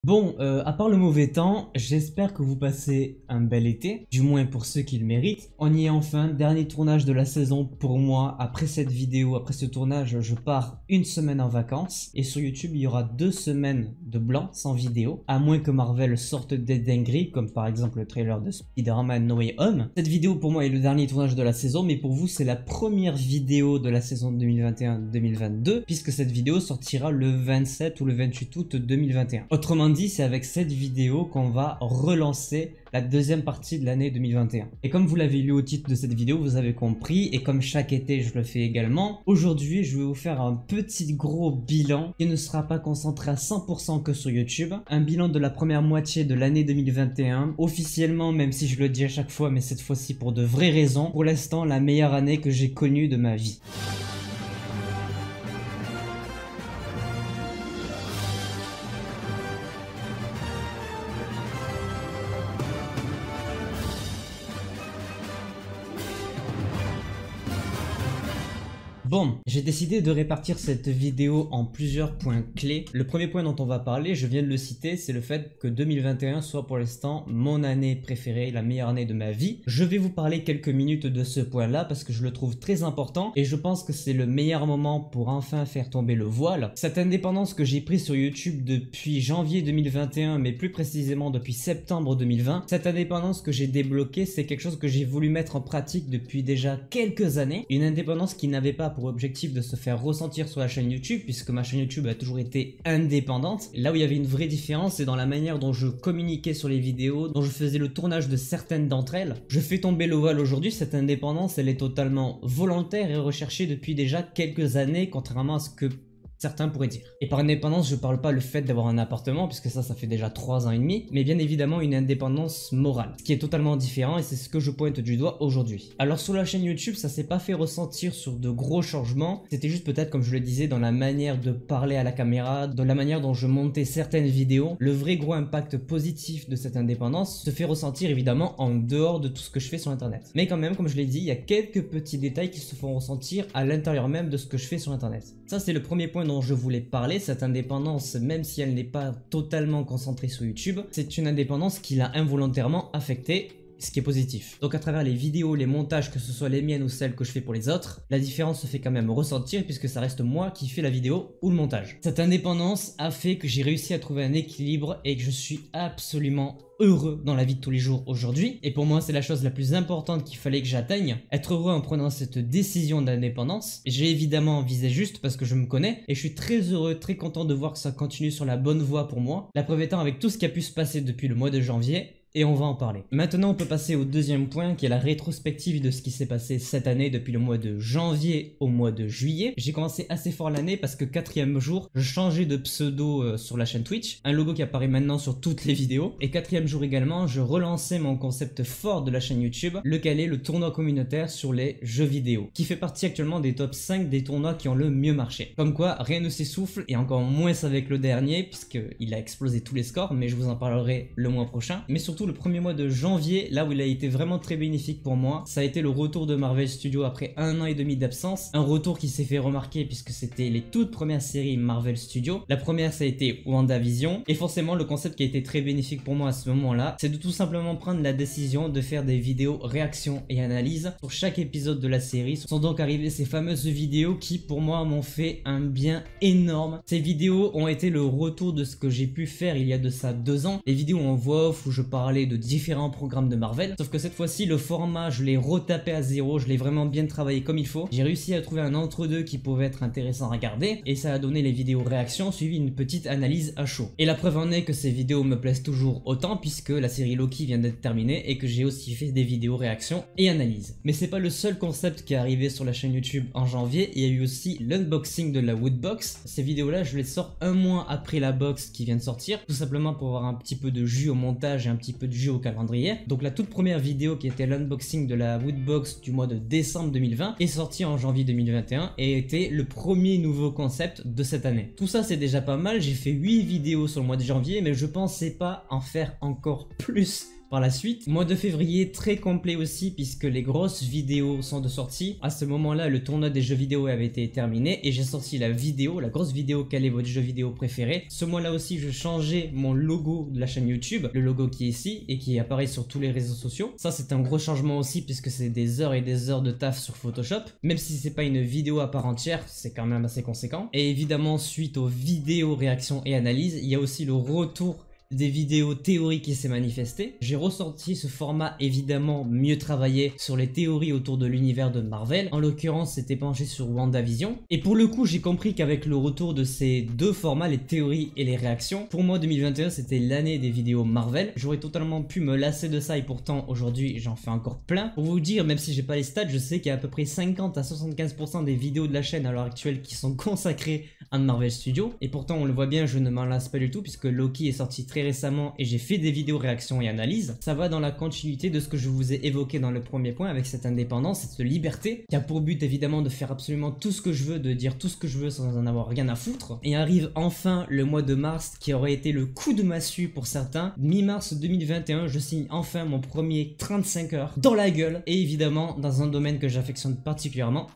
Bon, à part le mauvais temps, j'espère que vous passez un bel été, du moins pour ceux qui le méritent. On y est enfin, dernier tournage de la saison pour moi. Après cette vidéo, après ce tournage, je pars une semaine en vacances. Et sur YouTube, il y aura 2 semaines de blanc, sans vidéo. À moins que Marvel sorte des dingueries, comme par exemple le trailer de Spider-Man No Way Home. Cette vidéo pour moi est le dernier tournage de la saison, mais pour vous, c'est la première vidéo de la saison 2021-2022, puisque cette vidéo sortira le 27 ou le 28 août 2021. Autrement dit, c'est avec cette vidéo qu'on va relancer la deuxième partie de l'année 2021. Et comme vous l'avez lu au titre de cette vidéo, vous avez compris, et comme chaque été je le fais également, aujourd'hui je vais vous faire un petit gros bilan qui ne sera pas concentré à 100% que sur YouTube. Un bilan de la première moitié de l'année 2021, officiellement, même si je le dis à chaque fois, mais cette fois-ci pour de vraies raisons, pour l'instant la meilleure année que j'ai connue de ma vie. Bon, j'ai décidé de répartir cette vidéo en plusieurs points clés. Le premier point dont on va parler, je viens de le citer, c'est le fait que 2021 soit pour l'instant mon année préférée, la meilleure année de ma vie. Je vais vous parler quelques minutes de ce point-là parce que je le trouve très important et je pense que c'est le meilleur moment pour enfin faire tomber le voile. Cette indépendance que j'ai prise sur YouTube depuis janvier 2021, mais plus précisément depuis septembre 2020, cette indépendance que j'ai débloquée, c'est quelque chose que j'ai voulu mettre en pratique depuis déjà quelques années. Une indépendance qui n'avait pas pour objectif de se faire ressentir sur la chaîne YouTube, puisque ma chaîne YouTube a toujours été indépendante. Là où il y avait une vraie différence, c'est dans la manière dont je communiquais sur les vidéos, dont je faisais le tournage de certaines d'entre elles. Je fais tomber le voile aujourd'hui, cette indépendance, elle est totalement volontaire et recherchée depuis déjà quelques années, contrairement à ce que certains pourraient dire. Et par indépendance, je parle pas le fait d'avoir un appartement, puisque ça fait déjà 3 ans et demi, mais bien évidemment une indépendance morale, ce qui est totalement différent et c'est ce que je pointe du doigt aujourd'hui. Alors sur la chaîne YouTube, ça s'est pas fait ressentir sur de gros changements, c'était juste peut-être, comme je le disais, dans la manière de parler à la caméra, dans la manière dont je montais certaines vidéos. Le vrai gros impact positif de cette indépendance se fait ressentir évidemment en dehors de tout ce que je fais sur internet. Mais quand même, comme je l'ai dit, il y a quelques petits détails qui se font ressentir à l'intérieur même de ce que je fais sur internet. Ça, c'est le premier point dont je voulais parler. Cette indépendance, même si elle n'est pas totalement concentrée sur YouTube, c'est une indépendance qui l'a involontairement affectée, ce qui est positif. Donc à travers les vidéos, les montages, que ce soit les miennes ou celles que je fais pour les autres, la différence se fait quand même ressentir puisque ça reste moi qui fais la vidéo ou le montage. Cette indépendance a fait que j'ai réussi à trouver un équilibre et que je suis absolument heureux dans la vie de tous les jours aujourd'hui. Et pour moi, c'est la chose la plus importante qu'il fallait que j'atteigne. Être heureux en prenant cette décision d'indépendance. J'ai évidemment visé juste parce que je me connais et je suis très heureux, très content de voir que ça continue sur la bonne voie pour moi. La preuve étant avec tout ce qui a pu se passer depuis le mois de janvier. Et on va en parler. Maintenant, on peut passer au deuxième point qui est la rétrospective de ce qui s'est passé cette année depuis le mois de janvier au mois de juillet. J'ai commencé assez fort l'année parce que 4e jour, je changeais de pseudo sur la chaîne Twitch. Un logo qui apparaît maintenant sur toutes les vidéos. Et 4e jour également, je relançais mon concept fort de la chaîne YouTube, lequel est le tournoi communautaire sur les jeux vidéo, qui fait partie actuellement des top 5 des tournois qui ont le mieux marché. Comme quoi, rien ne s'essouffle et encore moins avec le dernier puisqu'il a explosé tous les scores, mais je vous en parlerai le mois prochain. Mais surtout, le premier mois de janvier, là où il a été vraiment très bénéfique pour moi, ça a été le retour de Marvel Studios après 1 an et demi d'absence. Un retour qui s'est fait remarquer puisque c'était les toutes premières séries Marvel Studios. La première, ça a été WandaVision. Et forcément, le concept qui a été très bénéfique pour moi à ce moment-là, c'est de tout simplement prendre la décision de faire des vidéos réactions et analyses sur chaque épisode de la série. Sont donc arrivées ces fameuses vidéos qui, pour moi, m'ont fait un bien énorme. Ces vidéos ont été le retour de ce que j'ai pu faire il y a de ça 2 ans. Les vidéos en voix off où je parlais de différents programmes de Marvel, sauf que cette fois-ci le format je l'ai retapé à zéro, je l'ai vraiment bien travaillé comme il faut. J'ai réussi à trouver un entre-deux qui pouvait être intéressant à regarder et ça a donné les vidéos réactions suivi une petite analyse à chaud. Et la preuve en est que ces vidéos me plaisent toujours autant puisque la série Loki vient d'être terminée et que j'ai aussi fait des vidéos réactions et analyses. Mais c'est pas le seul concept qui est arrivé sur la chaîne YouTube en janvier, il y a eu aussi l'unboxing de la Woodbox. Ces vidéos là je les sors un mois après la box qui vient de sortir, tout simplement pour avoir un petit peu de jus au montage et un petit peu de jus au calendrier. Donc la toute première vidéo qui était l'unboxing de la Woodbox du mois de décembre 2020 est sortie en janvier 2021 et était le premier nouveau concept de cette année. Tout ça c'est déjà pas mal, j'ai fait 8 vidéos sur le mois de janvier mais je pensais pas en faire encore plus par la suite. Mois de février très complet aussi puisque les grosses vidéos sont de sortie. À ce moment-là, le tournoi des jeux vidéo avait été terminé et j'ai sorti la vidéo, la grosse vidéo quel est votre jeu vidéo préféré. Ce mois-là aussi, je changeais mon logo de la chaîne YouTube, le logo qui est ici et qui apparaît sur tous les réseaux sociaux. Ça, c'est un gros changement aussi puisque c'est des heures et des heures de taf sur Photoshop. Même si c'est pas une vidéo à part entière, c'est quand même assez conséquent. Et évidemment, suite aux vidéos, réactions et analyses, il y a aussi le retour des vidéos théoriques qui s'est manifesté. J'ai ressorti ce format évidemment mieux travaillé sur les théories autour de l'univers de Marvel. En l'occurrence, c'était penché sur WandaVision. Et pour le coup, j'ai compris qu'avec le retour de ces deux formats, les théories et les réactions, pour moi 2021 c'était l'année des vidéos Marvel. J'aurais totalement pu me lasser de ça et pourtant aujourd'hui j'en fais encore plein. Pour vous dire, même si j'ai pas les stats, je sais qu'il y a à peu près 50 à 75% des vidéos de la chaîne à l'heure actuelle qui sont consacrées à Marvel Studios. Et pourtant on le voit bien, je ne m'en lasse pas du tout puisque Loki est sorti très récemment et j'ai fait des vidéos réactions et analyses. Ça va dans la continuité de ce que je vous ai évoqué dans le premier point avec cette indépendance, cette liberté qui a pour but évidemment de faire absolument tout ce que je veux, de dire tout ce que je veux sans en avoir rien à foutre. Et arrive enfin le mois de mars qui aurait été le coup de massue pour certains. Mi-mars 2021, je signe enfin mon premier 35 heures dans la gueule et évidemment dans un domaine que j'affectionne particulièrement,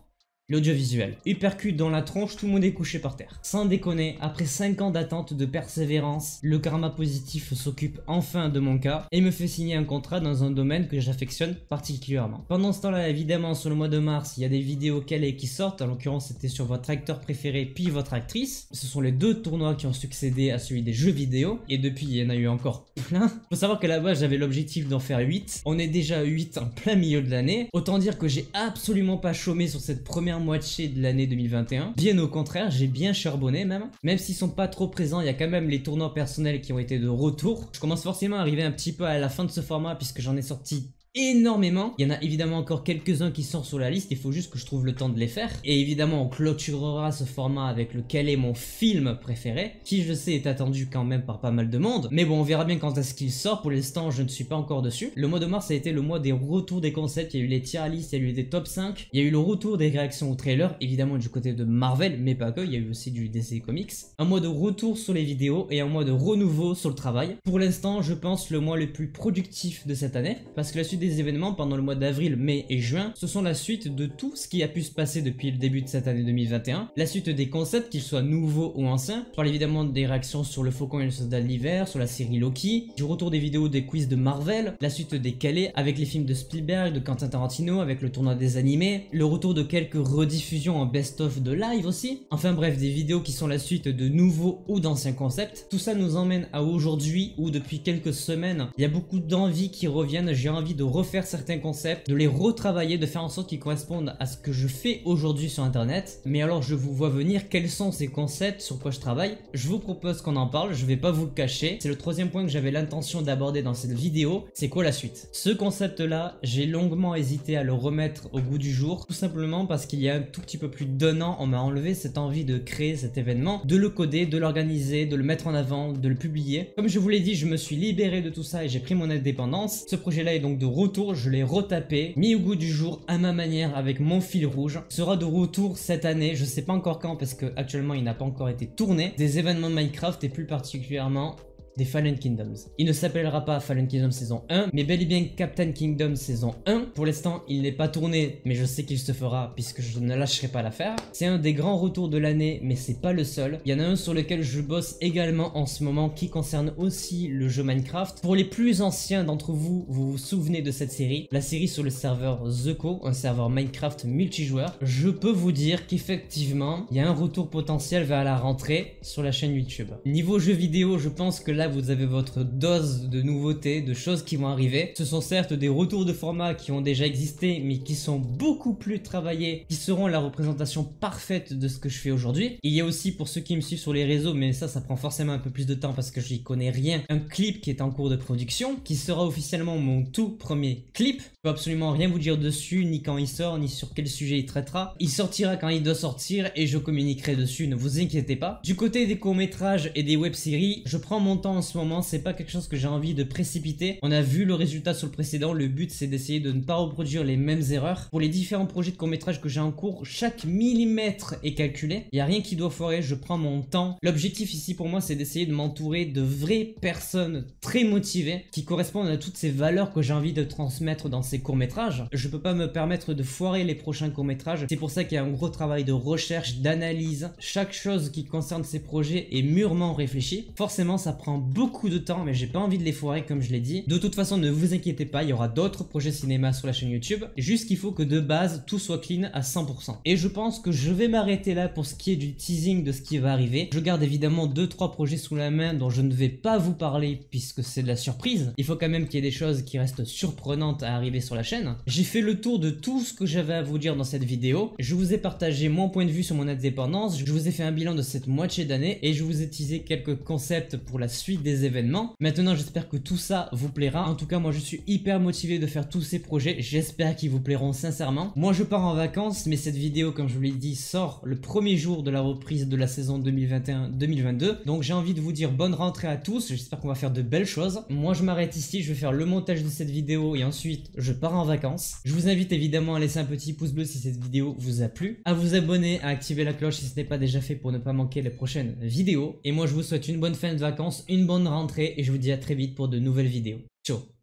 l'audiovisuel. Uppercut dans la tronche, tout le monde est couché par terre. Sans déconner, après 5 ans d'attente, de persévérance, le karma positif s'occupe enfin de mon cas et me fait signer un contrat dans un domaine que j'affectionne particulièrement. Pendant ce temps-là, évidemment, sur le mois de mars, il y a des vidéos calées qui sortent. En l'occurrence, c'était sur votre acteur préféré puis votre actrice. Ce sont les deux tournois qui ont succédé à celui des jeux vidéo. Et depuis, il y en a eu encore plein. Faut savoir que là-bas, j'avais l'objectif d'en faire 8. On est déjà à 8 en plein milieu de l'année. Autant dire que j'ai absolument pas chômé sur cette première moitié de l'année 2021. Bien au contraire, j'ai bien charbonné même s'ils sont pas trop présents, il y a quand même les tournois personnels qui ont été de retour. Je commence forcément à arriver un petit peu à la fin de ce format puisque j'en ai sorti énormément. Il y en a évidemment encore quelques-uns qui sont sur la liste, il faut juste que je trouve le temps de les faire. Et évidemment, on clôturera ce format avec lequel est mon film préféré, qui je sais est attendu quand même par pas mal de monde. Mais bon, on verra bien quand est-ce qu'il sort. Pour l'instant, je ne suis pas encore dessus. Le mois de mars a été le mois des retours des concepts. Il y a eu les tier lists, il y a eu des top 5, il y a eu le retour des réactions au trailer, évidemment du côté de Marvel, mais pas que, il y a eu aussi du DC Comics. Un mois de retour sur les vidéos et un mois de renouveau sur le travail. Pour l'instant, je pense le mois le plus productif de cette année, parce que la suite des événements pendant le mois d'avril, mai et juin, ce sont la suite de tout ce qui a pu se passer depuis le début de cette année 2021, la suite des concepts, qu'ils soient nouveaux ou anciens. Je parle évidemment des réactions sur le Faucon et le Soldat de l'hiver, sur la série Loki, du retour des vidéos des quiz de Marvel, la suite des calés avec les films de Spielberg, de Quentin Tarantino, avec le tournoi des animés, le retour de quelques rediffusions en best-of de live aussi, enfin bref, des vidéos qui sont la suite de nouveaux ou d'anciens concepts. Tout ça nous emmène à aujourd'hui où depuis quelques semaines, il y a beaucoup d'envies qui reviennent, j'ai envie de refaire certains concepts, de les retravailler, de faire en sorte qu'ils correspondent à ce que je fais aujourd'hui sur internet. Mais alors je vous vois venir, quels sont ces concepts, sur quoi je travaille? Je vous propose qu'on en parle, je vais pas vous le cacher. C'est le troisième point que j'avais l'intention d'aborder dans cette vidéo, c'est quoi la suite? Ce concept là, j'ai longuement hésité à le remettre au goût du jour, tout simplement parce qu'il y a un tout petit peu plus d'un an, on m'a enlevé cette envie de créer cet événement, de le coder, de l'organiser, de le mettre en avant, de le publier. Comme je vous l'ai dit, je me suis libéré de tout ça et j'ai pris mon indépendance. Ce projet là est donc de retour, je l'ai retapé, mis au goût du jour à ma manière avec mon fil rouge. Sera de retour cette année, je sais pas encore quand parce que actuellement il n'a pas encore été tourné, des événements Minecraft et plus particulièrement des Fallen Kingdoms. Il ne s'appellera pas Fallen Kingdoms saison 1, mais bel et bien Captain Kingdom saison 1. Pour l'instant, il n'est pas tourné, mais je sais qu'il se fera puisque je ne lâcherai pas l'affaire. C'est un des grands retours de l'année, mais c'est pas le seul. Il y en a un sur lequel je bosse également en ce moment qui concerne aussi le jeu Minecraft. Pour les plus anciens d'entre vous, vous vous souvenez de cette série, la série sur le serveur TheCo, un serveur Minecraft multijoueur. Je peux vous dire qu'effectivement, il y a un retour potentiel vers la rentrée sur la chaîne YouTube. Niveau jeux vidéo, je pense que là, vous avez votre dose de nouveautés, de choses qui vont arriver. Ce sont certes des retours de format qui ont déjà existé, mais qui sont beaucoup plus travaillés, qui seront la représentation parfaite de ce que je fais aujourd'hui. Il y a aussi, pour ceux qui me suivent sur les réseaux, mais ça prend forcément un peu plus de temps parce que j'y connais rien, un clip qui est en cours de production, qui sera officiellement mon tout premier clip. Je peux absolument rien vous dire dessus, ni quand il sort, ni sur quel sujet il traitera. Il sortira quand il doit sortir et je communiquerai dessus, ne vous inquiétez pas. Du côté des courts-métrages et des web-séries, je prends mon temps en ce moment, c'est pas quelque chose que j'ai envie de précipiter. On a vu le résultat sur le précédent, le but c'est d'essayer de ne pas reproduire les mêmes erreurs. Pour les différents projets de court-métrage que j'ai en cours, chaque millimètre est calculé. Il n'y a rien qui doit foirer, je prends mon temps. L'objectif ici pour moi c'est d'essayer de m'entourer de vraies personnes très motivées qui correspondent à toutes ces valeurs que j'ai envie de transmettre dans ces courts-métrages. Je peux pas me permettre de foirer les prochains courts-métrages. C'est pour ça qu'il y a un gros travail de recherche, d'analyse. Chaque chose qui concerne ces projets est mûrement réfléchie. Forcément ça prend beaucoup de temps mais j'ai pas envie de les foirer comme je l'ai dit. De toute façon ne vous inquiétez pas, il y aura d'autres projets cinéma sur la chaîne YouTube. Juste qu'il faut que de base tout soit clean à 100%. Et je pense que je vais m'arrêter là pour ce qui est du teasing de ce qui va arriver. Je garde évidemment 2-3 projets sous la main dont je ne vais pas vous parler puisque c'est de la surprise. Il faut quand même qu'il y ait des choses qui restent surprenantes à arriver sur la chaîne. J'ai fait le tour de tout ce que j'avais à vous dire dans cette vidéo. Je vous ai partagé mon point de vue sur mon indépendance. Je vous ai fait un bilan de cette moitié d'année et je vous ai teasé quelques concepts pour la suite des événements. Maintenant j'espère que tout ça vous plaira. En tout cas moi je suis hyper motivé de faire tous ces projets. J'espère qu'ils vous plairont sincèrement. Moi je pars en vacances mais cette vidéo comme je vous l'ai dit sort le premier jour de la reprise de la saison 2021-2022. Donc j'ai envie de vous dire bonne rentrée à tous. J'espère qu'on va faire de belles choses. Moi je m'arrête ici, je vais faire le montage de cette vidéo et ensuite je pars en vacances. Je vous invite évidemment à laisser un petit pouce bleu si cette vidéo vous a plu, à vous abonner, à activer la cloche si ce n'est pas déjà fait pour ne pas manquer les prochaines vidéos. Et moi je vous souhaite une bonne fin de vacances, une bonne rentrée et je vous dis à très vite pour de nouvelles vidéos. Ciao.